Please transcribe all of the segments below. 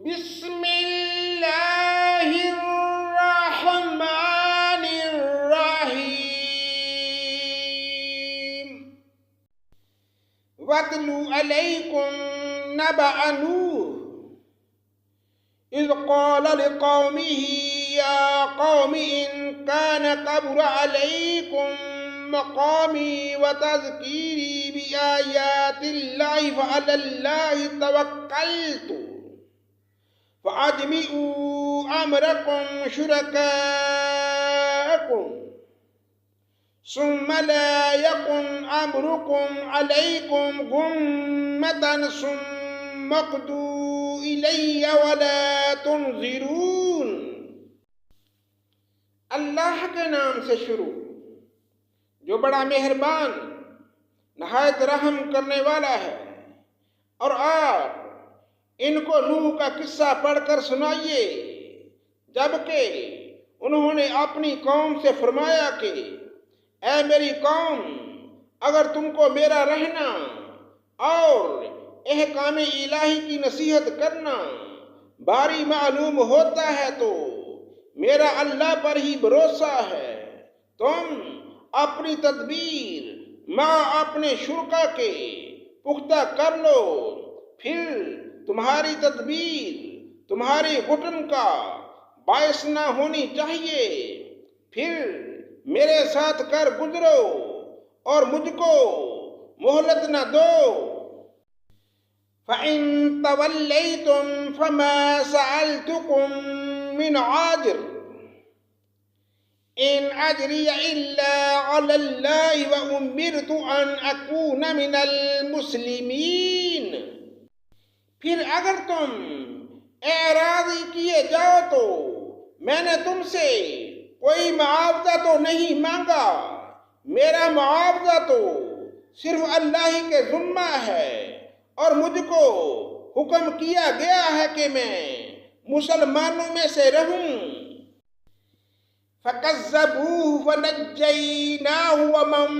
بسم اللہ الرحمن الرحیم وَاتْلُ عَلَيْكُمْ نَبَأَ نُوحٍ إِذْ قَالَ لِقَوْمِهِ يَا قَوْمِ إِنْ كَانَ كَبُرَ عَلَيْكُمْ مَقَامِي وَتَذْكِيرِي بِآيَاتِ اللَّهِ فَعَلَى اللَّهِ تَوَكَّلْتُ فَأَجْمِعُوا أَمْرَكُمْ شُرَكَاءَكُمْ ثُمَّ لَا يَكُنْ أَمْرُكُمْ عَلَيْكُمْ غُمَّةً ثُمَّ اقْضُوا إِلَيَّ وَلَا تُنظِرُونَ۔ اللہ کے نام سے شروع جو بڑا مہربان نہایت رحم کرنے والا ہے۔ اور آپ ان کو نوح کا قصہ پڑھ کر سنائیے جبکہ انہوں نے اپنی قوم سے فرمایا کہ اے میری قوم، اگر تم کو میرا رہنا اور احکام الہی کی نصیحت کرنا بھاری معلوم ہوتا ہے تو میرا اللہ پر ہی بھروسہ ہے۔ تم اپنی تدبیر مع اپنے شرکا کے پختہ کر لو، پھر تمہاری تدبیر تمہاری گھٹن کا باعث نہ ہونی چاہیے، پھر میرے ساتھ کر گزرو اور مجھ کو مہلت نہ دو۔ فَإِن تَوَلَّيْتُمْ فَمَا سَأَلْتُكُمْ مِنْ عَاجِرٍ إِنْ أَجْرِيَ إِلَّا عَلَى اللَّهِ وَأُمِرْتُ أَنْ أَكُونَ مِنَ الْمُسْلِمِينَ۔ پھر اگر تم اعراض کیے جاؤ تو میں نے تم سے کوئی معاوضہ تو نہیں مانگا، میرا معاوضہ تو صرف اللہ ہی کے ذمہ ہے، اور مجھ کو حکم کیا گیا ہے کہ میں مسلمانوں میں سے رہوں۔ فَكَذَّبُوهُ فَنَجَّيْنَاهُ وَمَن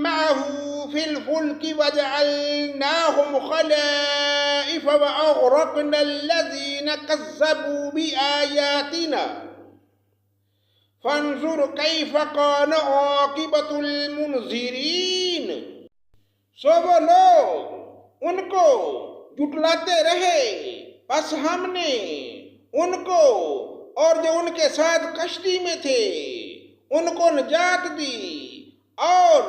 مَّعَهُ فِي الْفُلْكِ وَجَعَلْنَاهُمْ خَلَائِفَ وَأَغْرَقْنَا الَّذِينَ كَذَّبُوا بِآيَاتِنَا فَانظُرْ كَيْفَ كَانَ عَاقِبَةُ الْمُنذِرِينَ۔ سو وہ لوگ ان کو جھٹلاتے رہے، پس ہم نے ان کو اور جو ان کے ساتھ کشتی میں تھے ان کو نجات دی اور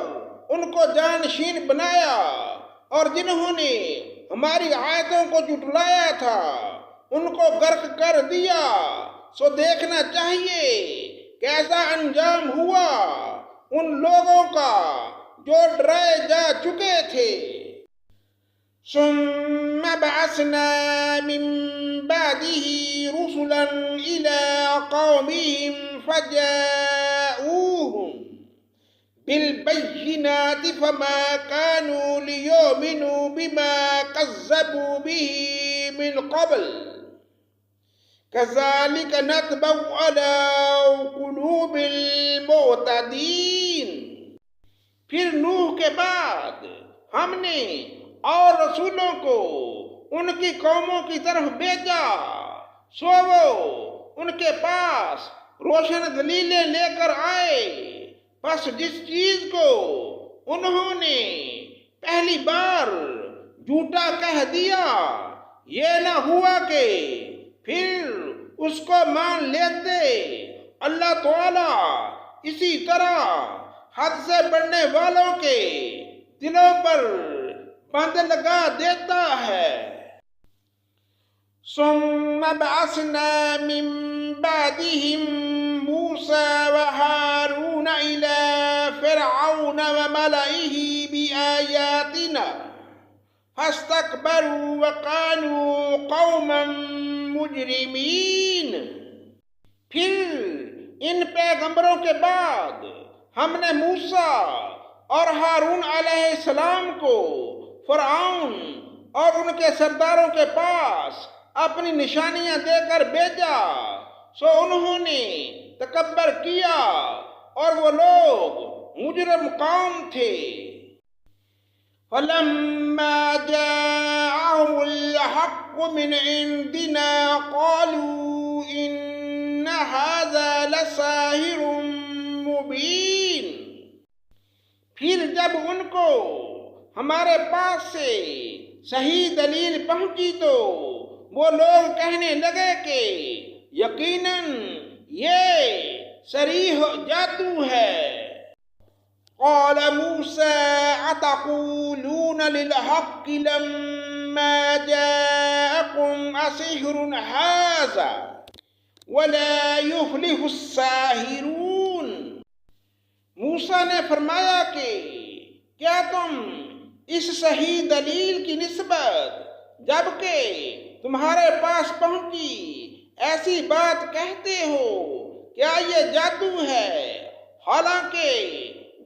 ان کو جانشین بنایا، اور جنہوں نے ہماری آیتوں کو جھٹلایا تھا ان کو غرق کر دیا۔ سو دیکھنا چاہیے کیسا انجام ہوا ان لوگوں کا جو ڈرائے جا چکے تھے۔ ثم بعثنا من بعده رسلا إلى قومهم فجاءوهم بالبينات فما كانوا ليؤمنوا بما كذبوا به من قبل كذلك نطبع على قلوب المعتدين۔ پھر نوح کے بعد ہم نے اور رسولوں کو ان کی قوموں کی طرف بھیجا، سو وہ ان کے پاس روشن دلیلیں لے کر آئے، پس جس چیز کو انہوں نے پہلی بار جھوٹا کہہ دیا یہ نہ ہوا کہ پھر اس کو مان لیتے۔ اللہ تعالیٰ اسی طرح حد سے بڑھنے والوں کے دلوں پر بند لگا دیتا ہے۔ ثم بعثنا من بعدهم موسى وهارون إلى فرعون وملئه بآياتنا فاستكبروا وكانوا قوما مجرمين۔ پھر ان پیغمبروں کے بعد ہم نے موسیٰ اور ہارون علیہ السلام کو فرعون اور ان کے سرداروں کے پاس اپنی نشانیاں دے کر بھیجا، سو انہوں نے تکبر کیا اور وہ لوگ مجرم قوم تھے۔ فلما جاءهم الحق من عندنا قالوا إن هذا لساحر مبين۔ پھر جب ان کو ہمارے پاس سے صحیح دلیل پہنچی تو وہ لوگ کہنے لگے کہ یقیناً یہ صریح جادو ہے۔ قال موسى أتقولون للحق لما جاءكم أسحر هذا ولا يفلح الساحرون۔ موسیٰ نے فرمایا کہ کیا تم اس صحیح دلیل کی نسبت جبکہ تمہارے پاس پہنچی ایسی بات کہتے ہو؟ کیا یہ جادو ہے؟ حالانکہ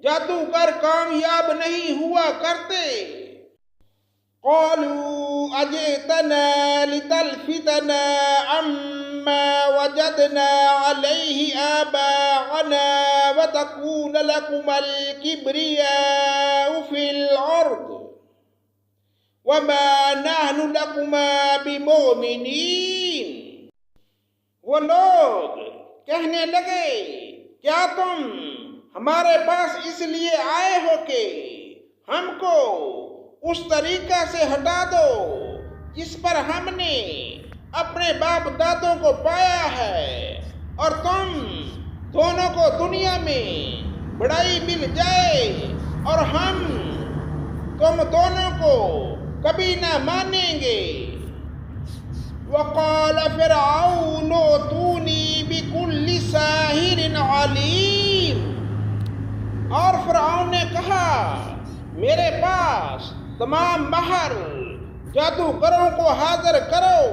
جادوگر کامیاب نہیں ہوا کرتے۔ قالوا اجئتنا لتلفتنا عما وجدنا عليه آباءنا وتكون لكما الكبرياء في الأرض وما نحن لكما بمؤمنين۔ وہ لوگ کہنے لگے کیا تم ہمارے پاس اس لیے آئے ہو کہ ہم کو اس طریقہ سے ہٹا دو جس پر ہم نے اپنے باپ دادوں کو پایا ہے، اور تم دونوں کو دنیا میں بڑائی مل جائے اور ہم تم دونوں کو کبھی نہ مانیں گے۔ وقال فرعون ائتونی بکل ساحر علیم۔ اور فرعون نے کہا میرے پاس تمام ماہر جادوگروں کو حاضر کرو۔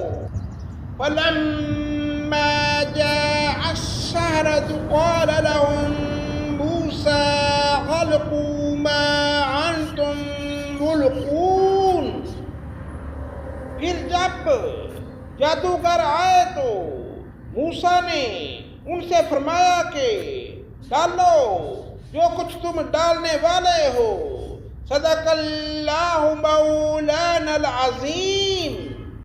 فلما جاء السحرة قال لهم موسى ألقوا ما أنتم ملقون۔ پھر جب جادوگر آئے تو موسیٰ نے ان سے فرمایا کہ ڈالو جو کچھ تم ڈالنے والے ہو۔ صدق اللہ مولانا العظیم۔